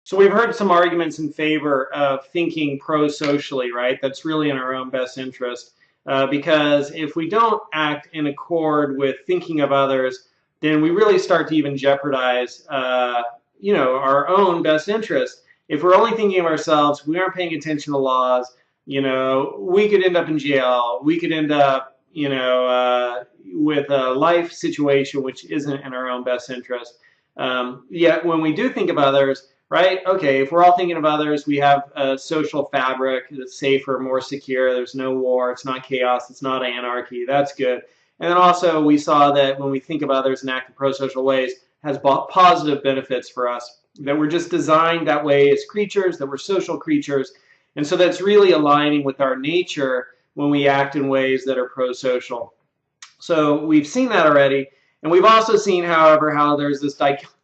So we've heard some arguments in favor of thinking pro-socially, right? That's really in our own best interest. Because if we don't act in accord with thinking of others, then we really start to even jeopardize, our own best interest. If we're only thinking of ourselves, we aren't paying attention to laws. We could end up in jail. We could end up, with a life situation which isn't in our own best interest. Yet when we do think of others, right? Okay, if we're all thinking of others, we have a social fabric that's safer, more secure. There's no war. It's not chaos. It's not anarchy. That's good. And then also we saw that when we think of others and act in pro-social ways, has positive benefits for us. That we're just designed that way as creatures, that we're social creatures. And so that's really aligning with our nature when we act in ways that are pro-social. So we've seen that already. And we've also seen, however, how there's this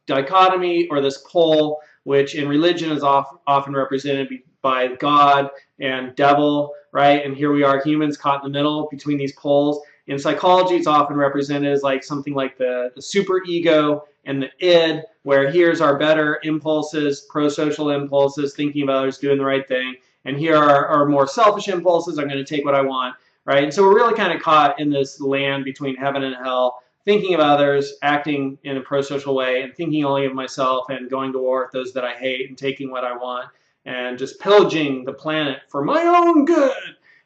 dichotomy or this pole, which in religion is often represented by God and devil, right? And here we are, humans caught in the middle between these poles. In psychology, it's often represented as like something like the superego and the id, where here's our better impulses, pro-social impulses, thinking of others, doing the right thing. And here are our more selfish impulses, I'm going to take what I want, right? And so we're really kind of caught in this land between heaven and hell, thinking of others, acting in a pro-social way, and thinking only of myself, and going to war with those that I hate, and taking what I want, and just pillaging the planet for my own good,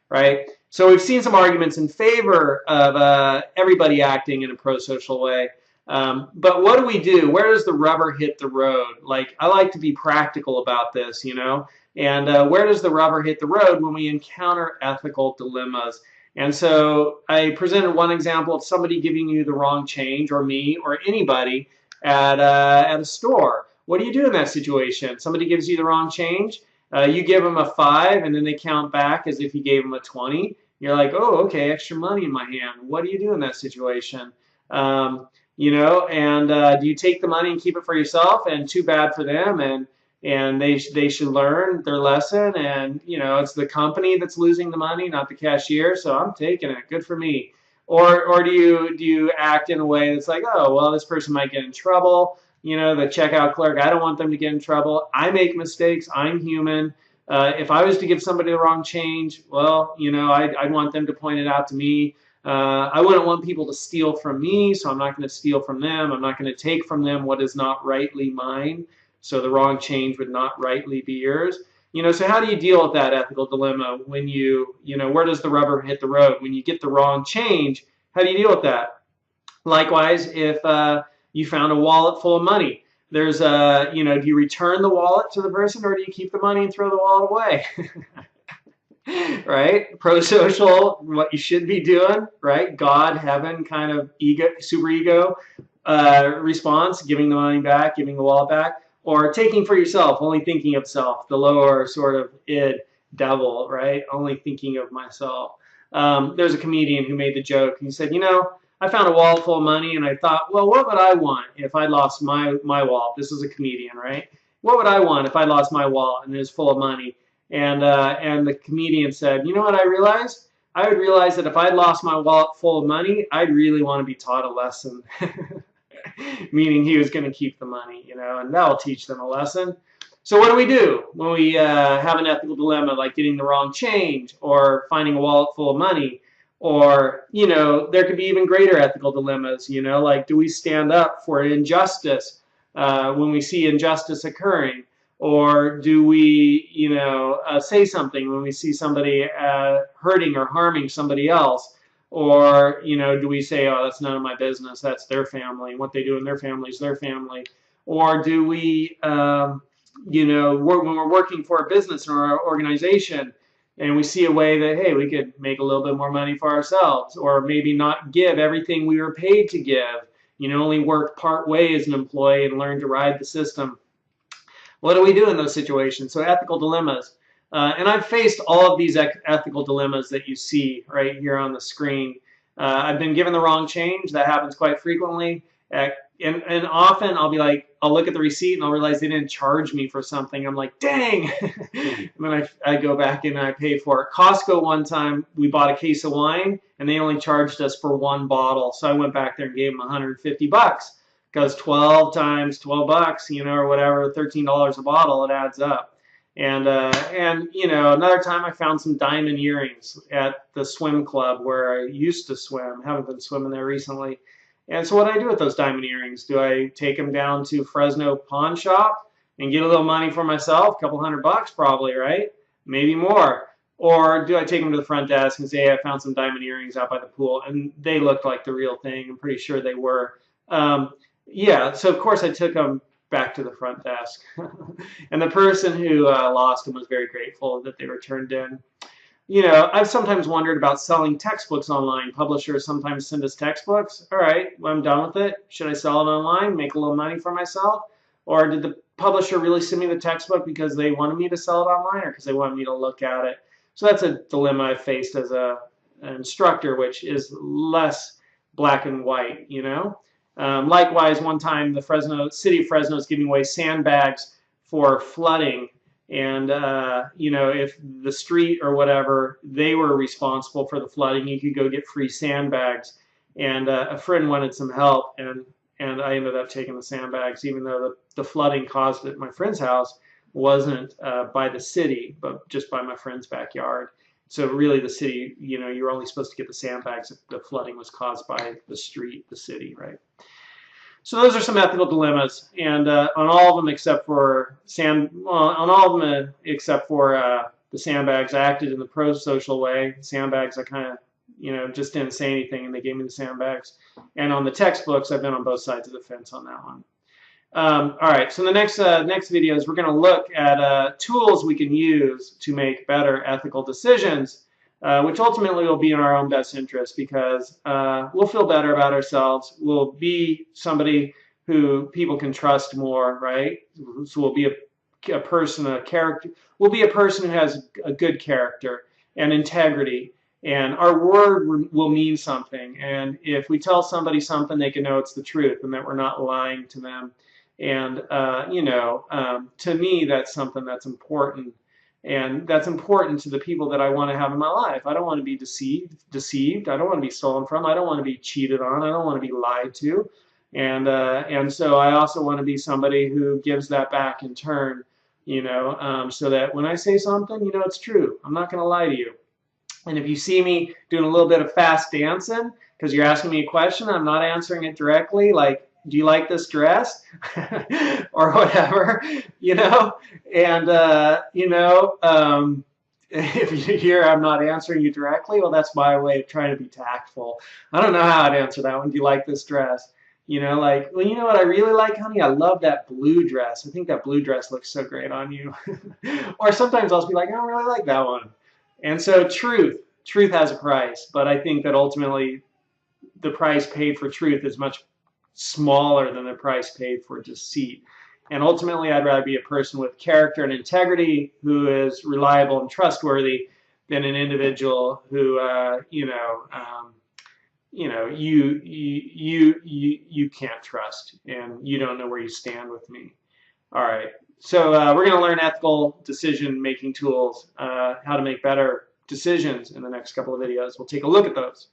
right? So we've seen some arguments in favor of everybody acting in a pro-social way. But what do we do? Where does the rubber hit the road? Like, I like to be practical about this, And where does the rubber hit the road when we encounter ethical dilemmas? And so I presented one example of somebody giving you the wrong change, or me, or anybody at a store. What do you do in that situation? Somebody gives you the wrong change. You give them a 5, and then they count back as if you gave them a 20. You're like, oh, okay, extra money in my hand. What do you do in that situation? Do you take the money and keep it for yourself? And too bad for them. And they should learn their lesson, and it's the company that's losing the money, not the cashier, so I'm taking it, good for me. Or do you act in a way that's like, oh well, this person might get in trouble, the checkout clerk, I don't want them to get in trouble, I make mistakes, I'm human. If I was to give somebody the wrong change, well, I'd want them to point it out to me. I wouldn't want people to steal from me, so I'm not going to steal from them. I'm not going to take from them what is not rightly mine. So the wrong change would not rightly be yours. So how do you deal with that ethical dilemma when where does the rubber hit the road? When you get the wrong change, how do you deal with that? Likewise, if you found a wallet full of money, there's do you return the wallet to the person, or do you keep the money and throw the wallet away? Right? Pro-social, what you should be doing, right? God, heaven, kind of superego response, giving the money back, giving the wallet back. Or taking for yourself, only thinking of self, the lower sort of id, devil, right? Only thinking of myself. There's a comedian who made the joke. He said, I found a wallet full of money, and I thought, well, what would I want if I lost my wallet? This is a comedian, right? What would I want if I lost my wallet and it was full of money? And the comedian said, you know what I realized? I would realize that if I lost my wallet full of money, I'd really want to be taught a lesson. Meaning he was going to keep the money, and that'll teach them a lesson. So what do we do when we have an ethical dilemma, like getting the wrong change, or finding a wallet full of money? Or, there could be even greater ethical dilemmas, like do we stand up for injustice when we see injustice occurring? Or do we, say something when we see somebody hurting or harming somebody else? Or, do we say, oh, that's none of my business, that's their family, and what they do in their family is their family? Or do we, when we're working for a business or an organization, and we see a way that, hey, we could make a little bit more money for ourselves, or maybe not give everything we were paid to give, only work part way as an employee and learn to ride the system. What do we do in those situations? So ethical dilemmas. And I've faced all of these ethical dilemmas that you see right here on the screen. I've been given the wrong change. That happens quite frequently. And often I'll be like, I'll look at the receipt and I'll realize they didn't charge me for something. I'm like, dang. And then I go back in and I pay for it. Costco, one time we bought a case of wine and they only charged us for one bottle. So I went back there and gave them $150. because 12 times 12 bucks, you know, or whatever, $13 a bottle, it adds up. And you know, another time I found some diamond earrings at the swim club where I used to swim. Haven't been swimming there recently. And so what do I do with those diamond earrings? Do I take them down to Fresno Pawn Shop and get a little money for myself? A couple $100 probably, right? Maybe more. Or do I take them to the front desk and say, hey, I found some diamond earrings out by the pool, and they looked like the real thing. I'm pretty sure they were. Yeah, so of course I took them back to the front desk. And the person who lost them was very grateful that they were turned in. You know, I've sometimes wondered about selling textbooks online. Publishers sometimes send us textbooks. All right, well, I'm done with it. Should I sell it online, make a little money for myself? Or did the publisher really send me the textbook because they wanted me to sell it online or because they wanted me to look at it? So that's a dilemma I faced as an instructor, which is less black and white, you know? Likewise, one time the city of Fresno is giving away sandbags for flooding, and you know, if the street or whatever, they were responsible for the flooding, you could go get free sandbags. And a friend wanted some help, and I ended up taking the sandbags, even though the flooding caused at my friend's house wasn't by the city, but just by my friend's backyard. So really the city, you know, you were only supposed to get the sandbags if the flooding was caused by the street, the city, right? So those are some ethical dilemmas, and on all of them except for the sandbags, I acted in the pro-social way. Sandbags, I kind of, you know, just didn't say anything, and they gave me the sandbags. And on the textbooks, I've been on both sides of the fence on that one. All right, so the next videos, we're going to look at tools we can use to make better ethical decisions, which ultimately will be in our own best interest, because we'll feel better about ourselves. We'll be somebody who people can trust more, right? So we'll be a person, a character. We'll be a person who has a good character and integrity, and our word will mean something. And if we tell somebody something, they can know it's the truth and that we're not lying to them. And, you know, to me, that's something that's important. And that's important to the people that I want to have in my life. I don't want to be deceived. I don't want to be stolen from. I don't want to be cheated on. I don't want to be lied to. And so I also want to be somebody who gives that back in turn, you know, so that when I say something, you know, it's true. I'm not going to lie to you. And if you see me doing a little bit of fast dancing because you're asking me a question, I'm not answering it directly, like, do you like this dress? Or whatever, you know? And, you know, if you hear I'm not answering you directly, well, that's my way of trying to be tactful. I don't know how I'd answer that one. Do you like this dress? You know, like, well, you know what I really like, honey? I love that blue dress. I think that blue dress looks so great on you. Or sometimes I'll just be like, I don't really like that one. And so truth has a price, but I think that ultimately the price paid for truth is much smaller than the price paid for deceit. And ultimately, I'd rather be a person with character and integrity who is reliable and trustworthy than an individual who, you know, you can't trust, and you don't know where you stand with me. All right. So we're going to learn ethical decision-making tools, how to make better decisions in the next couple of videos. We'll take a look at those.